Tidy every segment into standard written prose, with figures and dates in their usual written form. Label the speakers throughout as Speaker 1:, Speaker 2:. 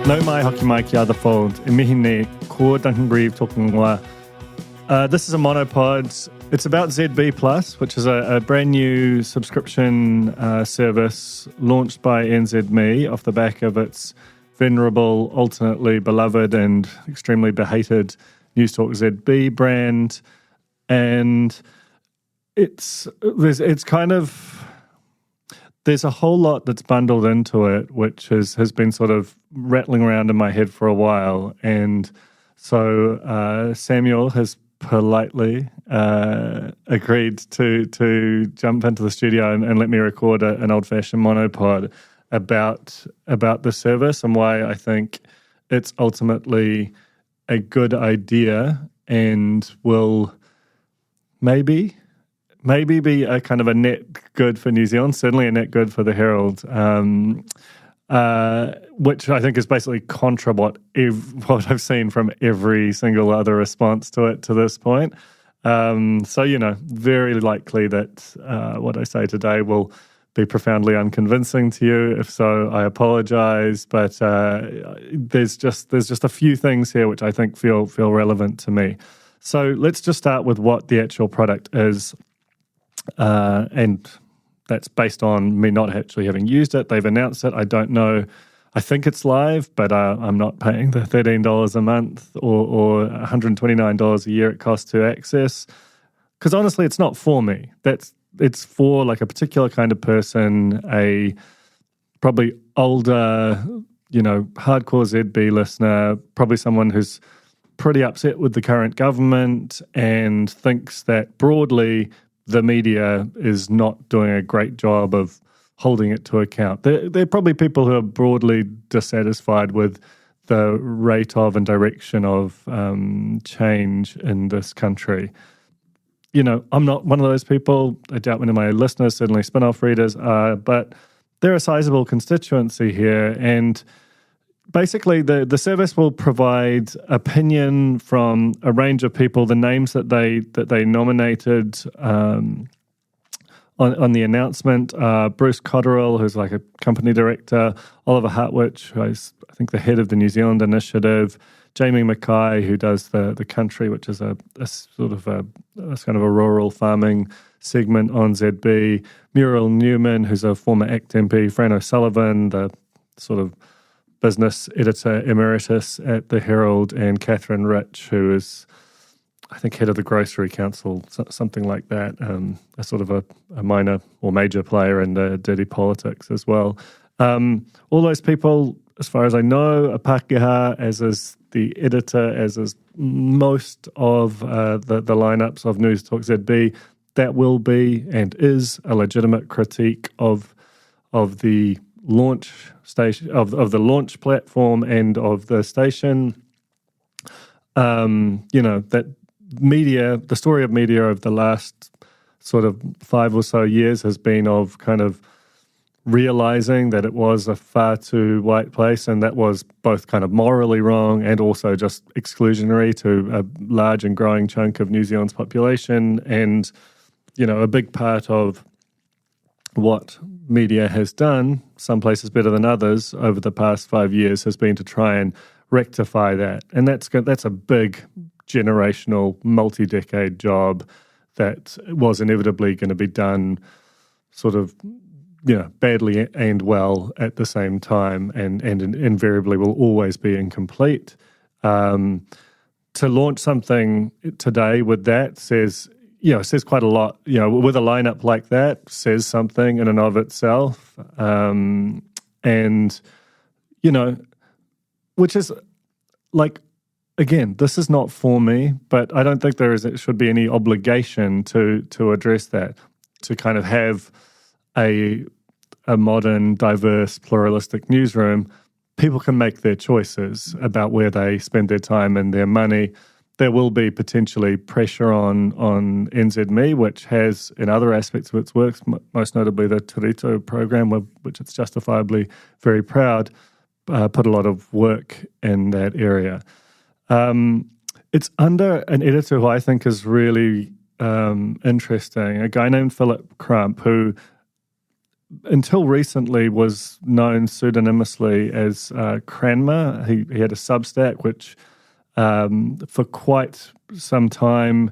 Speaker 1: Nau mai hoki mai ki other fold. E mihi ne ko Duncan Greive talking wa. This is a monopod. It's about ZB Plus, which is a brand new subscription service launched by NZME off the back of its venerable, alternately beloved and extremely behated Newstalk ZB brand. And there's a whole lot that's bundled into it, which has been sort of rattling around in my head for a while. And so Samuel has politely agreed to jump into the studio and let me record an old-fashioned monopod about the service and why I think it's ultimately a good idea and will maybe be a kind of a net good for New Zealand, certainly a net good for the Herald, which I think is basically contra what I've seen from every single other response to it to this point. So, very likely that what I say today will be profoundly unconvincing to you. If so, I apologize. But there's just a few things here which I think feel relevant to me. So let's just start with what the actual product is. And that's based on me not actually having used it. They've announced it. I don't know. I think it's live, but I'm not paying the $13 a month or $129 a year it costs to access. Because honestly, it's not for me. It's for like a particular kind of person, a probably older, hardcore ZB listener, probably someone who's pretty upset with the current government and thinks that broadly the media is not doing a great job of holding it to account. They're probably people who are broadly dissatisfied with the rate of and direction of change in this country. I'm not one of those people. I doubt many of my listeners, certainly Spinoff readers, are, but they're a sizable constituency here. And basically, the service will provide opinion from a range of people. The names that they nominated on the announcement are Bruce Cotterill, who's like a company director, Oliver Hartwich, who's I think the head of the New Zealand initiative, Jamie Mackay, who does the country, which is a sort of a kind of a rural farming segment on ZB, Muriel Newman, who's a former ACT MP, Fran O'Sullivan, the sort of business editor emeritus at the Herald, and Catherine Rich, who is, I think, head of the Grocery Council, something like that, a sort of a minor or major player in the dirty politics as well. All those people, as far as I know, are Pākehā, as is the editor, as is most of the lineups of Newstalk ZB. That will be and is a legitimate critique of the launch station, of the launch platform and of the station. That media, the story of media over the last sort of 5 or so years has been of kind of realizing that it was a far too white place, and that was both kind of morally wrong and also just exclusionary to a large and growing chunk of New Zealand's population. And, a big part of what media has done, some places better than others, over the past 5 years has been to try and rectify that. And that's a big generational, multi-decade job that was inevitably going to be done sort of, badly and well at the same time, and invariably will always be incomplete. To launch something today with that says quite a lot. With a lineup like that, says something in and of itself. Which is like, again, this is not for me, but I don't think there should be any obligation to address that, to kind of have a modern, diverse, pluralistic newsroom. People can make their choices about where they spend their time and their money. There will be potentially pressure on NZME, which has, in other aspects of its work, most notably the Tirito program, which it's justifiably very proud, put a lot of work in that area. It's under an editor who I think is really interesting, a guy named Philip Crump, who until recently was known pseudonymously as Cranmer. He had a Substack, which for quite some time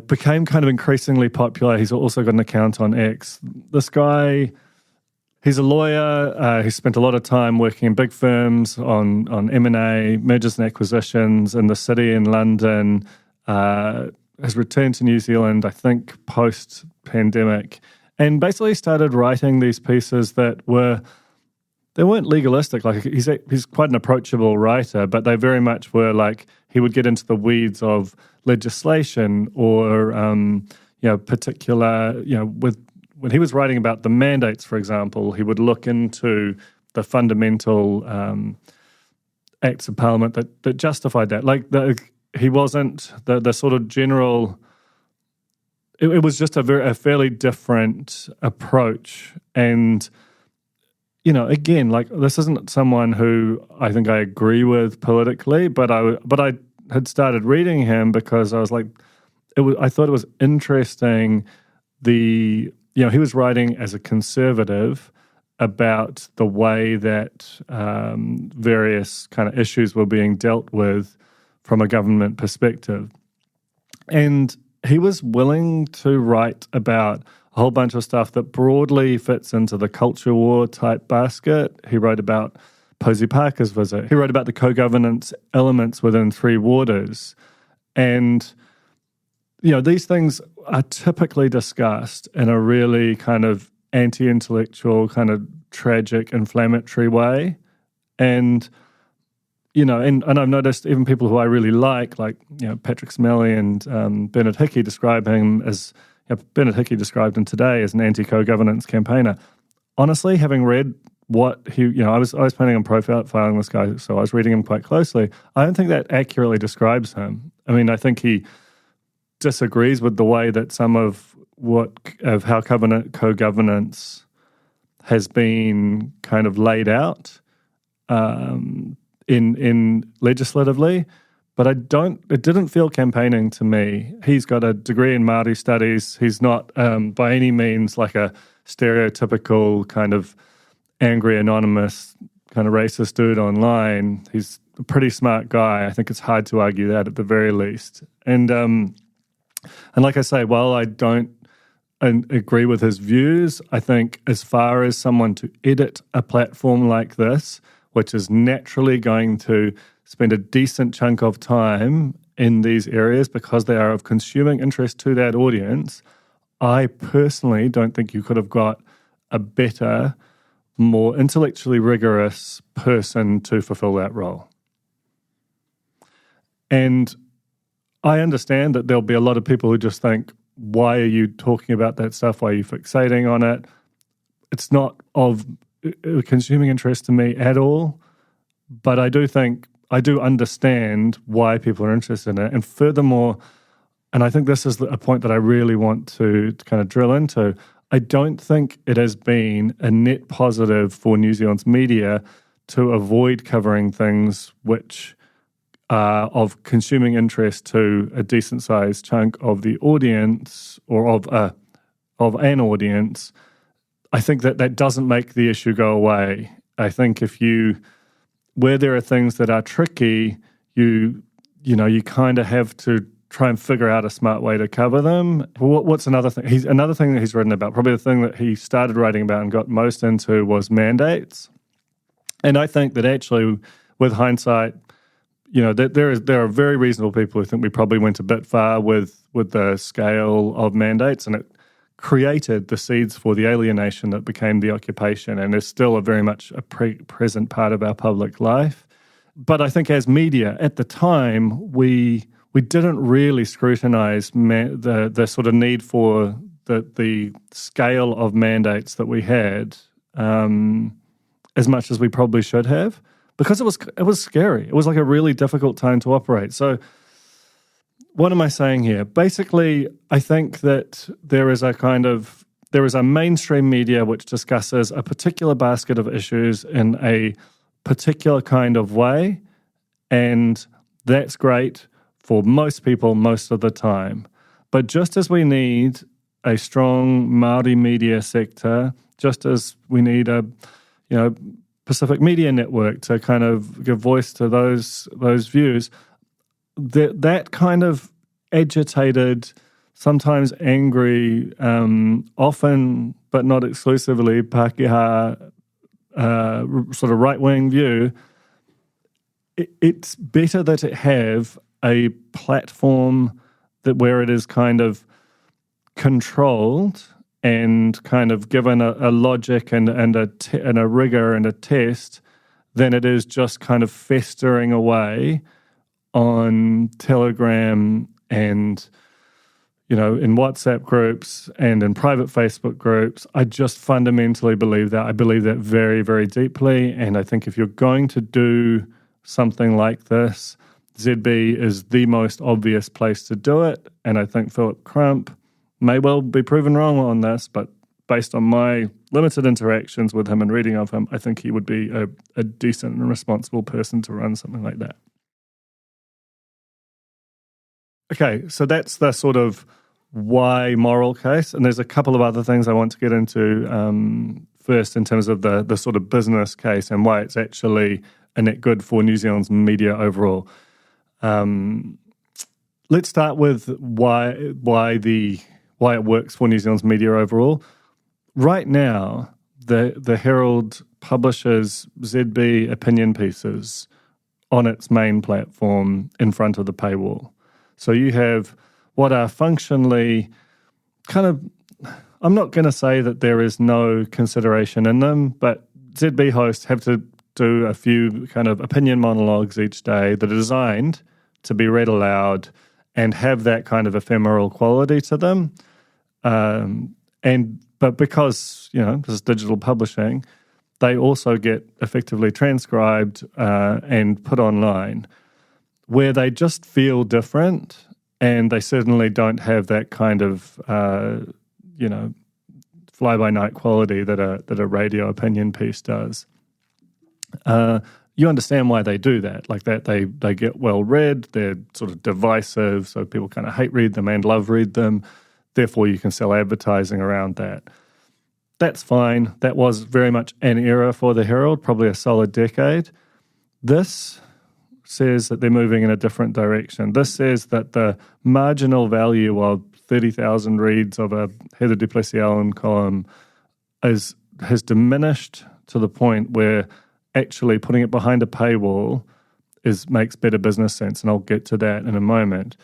Speaker 1: became kind of increasingly popular. He's also got an account on X. This guy, he's a lawyer. He spent a lot of time working in big firms on M&A, mergers and acquisitions in the city in London. Has returned to New Zealand, I think, post-pandemic, and basically started writing these pieces that they weren't legalistic. Like he's quite an approachable writer, but they very much were like he would get into the weeds of legislation or particular when he was writing about the mandates, for example, he would look into the fundamental acts of parliament that justified that. Like he wasn't the sort of general. It was just a fairly different approach, and again, like this isn't someone who I think I agree with politically, but I had started reading him because I was like, I thought it was interesting. He was writing as a conservative about the way that various kind of issues were being dealt with from a government perspective. And he was willing to write about a whole bunch of stuff that broadly fits into the culture war type basket. He wrote about Posey Parker's visit. He wrote about the co-governance elements within Three Waters. And, these things are typically discussed in a really kind of anti-intellectual, kind of tragic, inflammatory way. And and I've noticed even people who I really like Patrick Smelly and Bernard Hickey describe him as, Bernard Hickey described him today as an anti-co-governance campaigner. Honestly, having read what he, I was planning on profiling this guy, so I was reading him quite closely. I don't think that accurately describes him. I mean, I think he disagrees with the way that some of how co-governance has been kind of laid out. In legislatively, but it didn't feel campaigning to me. He's got a degree in Māori studies. He's not by any means like a stereotypical kind of angry, anonymous, kind of racist dude online. He's a pretty smart guy. I think it's hard to argue that at the very least. And like I say, while I don't agree with his views, I think as far as someone to edit a platform like this, which is naturally going to spend a decent chunk of time in these areas because they are of consuming interest to that audience, I personally don't think you could have got a better, more intellectually rigorous person to fulfill that role. And I understand that there'll be a lot of people who just think, why are you talking about that stuff? Why are you fixating on it? It's not of consuming interest to me at all, but I do understand why people are interested in it. And furthermore, and I think this is a point that I really want to kind of drill into, I don't think it has been a net positive for New Zealand's media to avoid covering things which are of consuming interest to a decent-sized chunk of the audience or of an audience. I think that doesn't make the issue go away. I think where there are things that are tricky, you kind of have to try and figure out a smart way to cover them. What's another thing? Another thing that he's written about, probably the thing that he started writing about and got most into, was mandates. And I think that actually, with hindsight, there are very reasonable people who think we probably went a bit far with the scale of mandates, and it created the seeds for the alienation that became the occupation and is still very much a present part of our public life. But I think as media, at the time, we didn't really scrutinize the sort of need for the scale of mandates that we had as much as we probably should have, because it was scary. It was like a really difficult time to operate. So what am I saying here? Basically, I think that there is a mainstream media which discusses a particular basket of issues in a particular kind of way, and that's great for most people most of the time. But just as we need a strong Māori media sector, just as we need a, Pacific Media Network to kind of give voice to those views. That kind of agitated, sometimes angry, often but not exclusively Pākehā sort of right-wing view, it's better that it have a platform where it is kind of controlled and kind of given a logic and a rigor and a test than it is just kind of festering away on Telegram and, in WhatsApp groups and in private Facebook groups. I just fundamentally believe that. I believe that very, very deeply. And I think if you're going to do something like this, ZB is the most obvious place to do it. And I think Philip Crump may well be proven wrong on this, but based on my limited interactions with him and reading of him, I think he would be a decent and responsible person to run something like that. Okay, so that's the sort of why moral case, and there's a couple of other things I want to get into first in terms of the sort of business case and why it's actually a net good for New Zealand's media overall. Let's start with why it works for New Zealand's media overall. Right now, the Herald publishes ZB opinion pieces on its main platform in front of the paywall. So you have what are functionally kind of, I'm not going to say that there is no consideration in them, but ZB hosts have to do a few kind of opinion monologues each day that are designed to be read aloud and have that kind of ephemeral quality to them. But because, this is digital publishing, they also get effectively transcribed and put online, where they just feel different, and they certainly don't have that kind of, fly-by-night quality that a radio opinion piece does. You understand why they do that. Like that, they get well read, they're sort of divisive, so people kind of hate read them and love read them. Therefore, you can sell advertising around that. That's fine. That was very much an era for the Herald, probably a solid decade. This says that they're moving in a different direction. This says that the marginal value of 30,000 reads of a Heather du Plessis-Allen column has diminished to the point where actually putting it behind a paywall makes better business sense, and I'll get to that in a moment.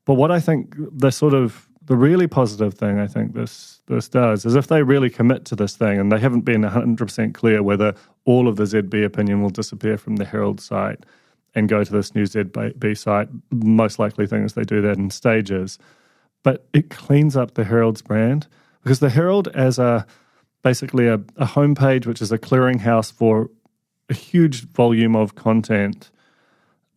Speaker 1: But what I think the really positive thing I think this does is if they really commit to this thing, and they haven't been 100% clear whether all of the ZB opinion will disappear from the Herald site and go to this new ZB site, most likely things they do that in stages. But it cleans up the Herald's brand, because the Herald as basically a homepage which is a clearinghouse for a huge volume of content,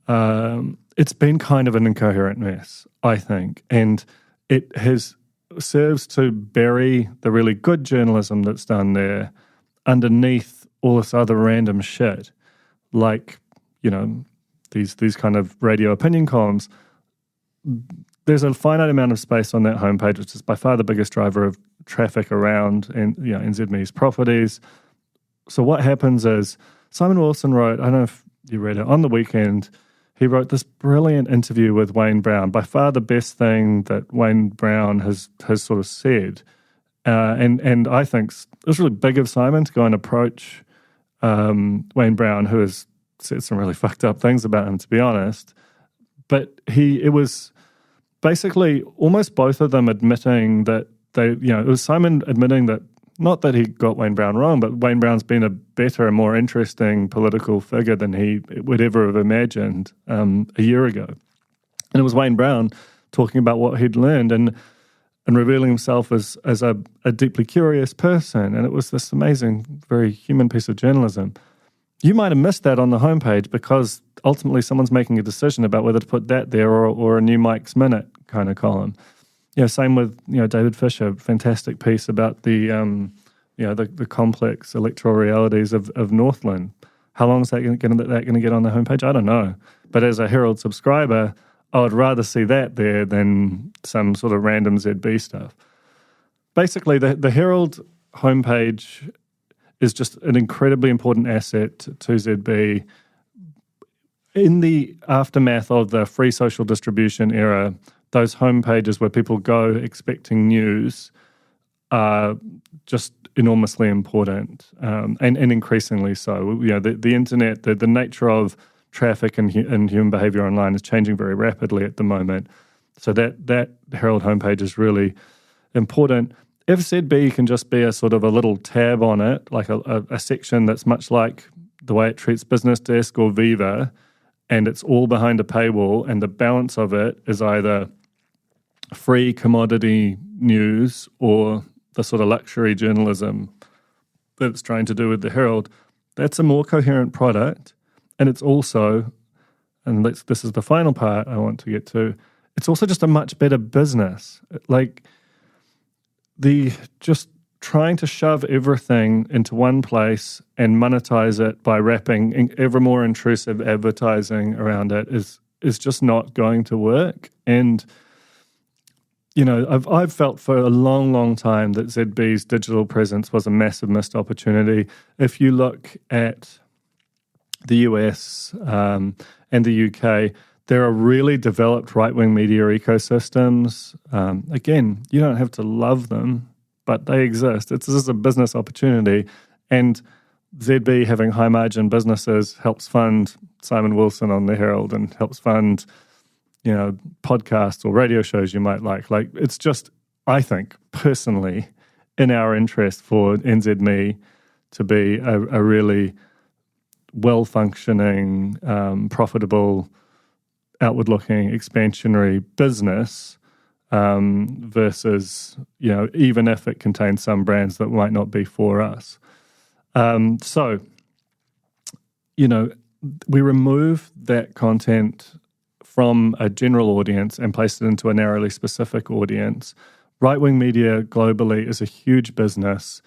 Speaker 1: it's been kind of an incoherent mess, I think. And it serves to bury the really good journalism that's done there underneath all this other random shit, like, these kind of radio opinion columns. There's a finite amount of space on that homepage, which is by far the biggest driver of traffic around NZME's properties. So what happens is Simon Wilson wrote, I don't know if you read it, on the weekend, he wrote this brilliant interview with Wayne Brown, by far the best thing that Wayne Brown has sort of said. And I think it was really big of Simon to go and approach Wayne Brown, who has said some really fucked up things about him, to be honest. But it was basically almost both of them admitting that it was Simon admitting that, not that he got Wayne Brown wrong, but Wayne Brown's been a better and more interesting political figure than he would ever have imagined a year ago. And it was Wayne Brown talking about what he'd learned and revealing himself as a deeply curious person. And it was this amazing, very human piece of journalism. You might have missed that on the homepage because ultimately someone's making a decision about whether to put that there or a new Mike's Minute kind of column. Same with David Fisher, fantastic piece about the complex electoral realities of Northland. How long is that going to get on the homepage? I don't know. But as a Herald subscriber, I would rather see that there than some sort of random ZB stuff. basically, the Herald homepage is just an incredibly important asset to ZB. In the aftermath of the free social distribution era, those homepages where people go expecting news are just enormously important, and increasingly so. The internet, the nature of traffic and human behavior online is changing very rapidly at the moment. So that Herald homepage is really important. If ZB can just be a sort of a little tab on it, like a section that's much like the way it treats Business Desk or Viva, and it's all behind a paywall, and the balance of it is either free commodity news or the sort of luxury journalism that it's trying to do with the Herald, that's a more coherent product. And it's also, and this is the final part I want to get to, it's also just a much better business. Like, just trying to shove everything into one place and monetize it by wrapping ever more intrusive advertising around it is just not going to work. And I've felt for a long, long time that ZB's digital presence was a massive missed opportunity. If you look at the US and the UK, there are really developed right-wing media ecosystems. Again, you don't have to love them, but they exist. This is a business opportunity. And ZB having high-margin businesses helps fund Simon Wilson on the Herald and helps fund podcasts or radio shows you might like. Like, it's just, I think, personally, in our interest for NZME to be a really well-functioning, profitable, outward-looking, expansionary business versus, even if it contains some brands that might not be for us. So, we remove that content from a general audience and place it into a narrowly specific audience. Right-wing media globally is a huge business,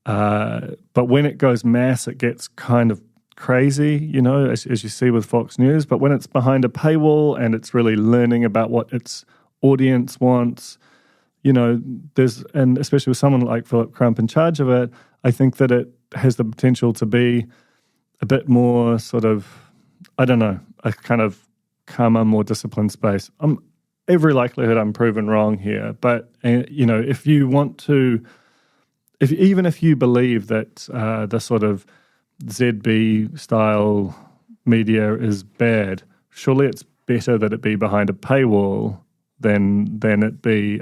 Speaker 1: but when it goes mass, it gets kind of crazy, as you see with Fox News. But when it's behind a paywall and it's really learning about what its audience wants, and especially with someone like Philip Crump in charge of it, I think that it has the potential to be a bit more sort of, I don't know, a kind of calmer, more disciplined space. Every likelihood I'm proven wrong here, but if you want to, even if you believe that the sort of ZB style media is bad, surely it's better that it be behind a paywall than it be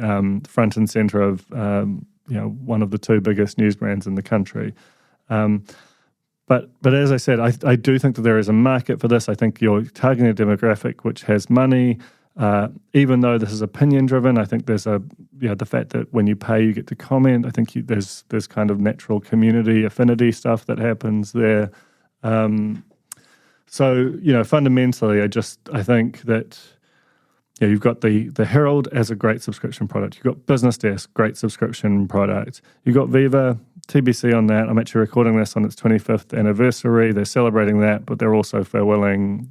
Speaker 1: front and center of one of the two biggest news brands in the country. But as I said, I do think that there is a market for this. I think you're targeting a demographic which has money. Even though this is opinion driven, I think there's the fact that when you pay, you get to comment. I think there's kind of natural community affinity stuff that happens there. So fundamentally, I think that you've got the Herald as a great subscription product. You've got Business Desk, great subscription product. You've got Viva, TBC on that. I'm actually recording this on its 25th anniversary. They're celebrating that, but they're also farewelling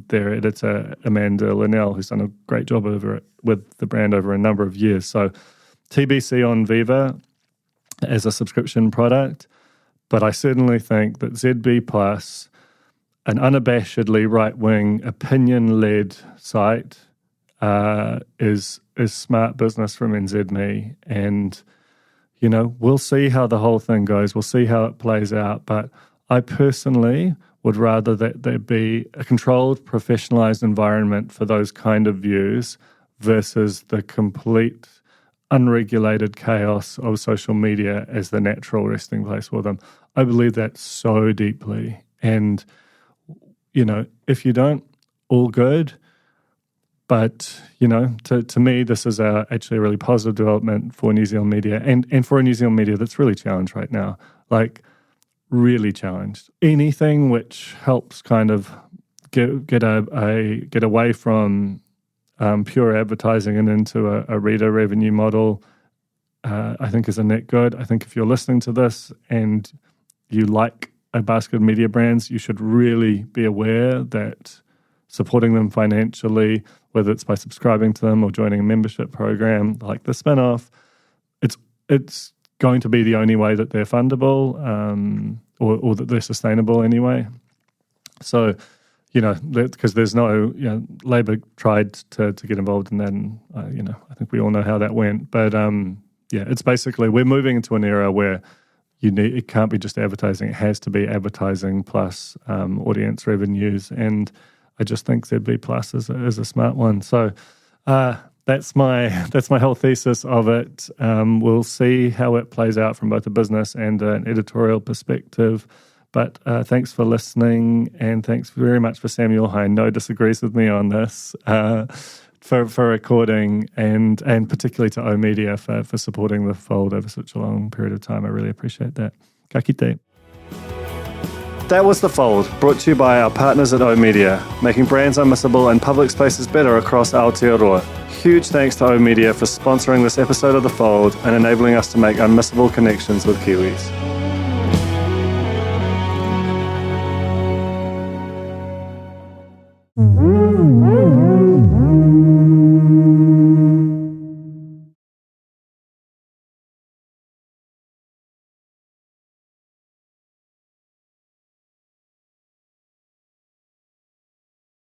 Speaker 1: their editor, Amanda Linnell, who's done a great job with the brand over a number of years. So TBC on Viva as a subscription product. But I certainly think that ZB Plus, an unabashedly right-wing, opinion-led site, is smart business from NZME. And we'll see how the whole thing goes. We'll see how it plays out. But I personally would rather that there be a controlled, professionalized environment for those kind of views versus the complete unregulated chaos of social media as the natural resting place for them. I believe that so deeply. And, if you don't, all good. But, to me, this is actually a really positive development for New Zealand media and for a New Zealand media that's really challenged right now, like really challenged. Anything which helps kind of get away from pure advertising and into a reader revenue model, I think is a net good. I think if you're listening to this and you like a basket of media brands, you should really be aware that supporting them financially, whether it's by subscribing to them or joining a membership program like the Spinoff, it's it's going to be the only way that they're fundable, or that they're sustainable anyway. So, because there's no, Labor tried to get involved in that, and I think we all know how that went. But it's basically, we're moving into an era where it can't be just advertising; it has to be advertising plus audience revenues, and I just think ZB Plus is a smart one. So that's my whole thesis of it. We'll see how it plays out from both a business and an editorial perspective. But thanks for listening, and thanks very much for Samuel Hine. No disagrees with me on this, for recording, and particularly to oMedia for supporting the Fold over such a long period of time. I really appreciate that. Ka kite. That was The Fold, brought to you by our partners at oMedia, making brands unmissable and public spaces better across Aotearoa. Huge thanks to oMedia for sponsoring this episode of The Fold and enabling us to make unmissable connections with Kiwis.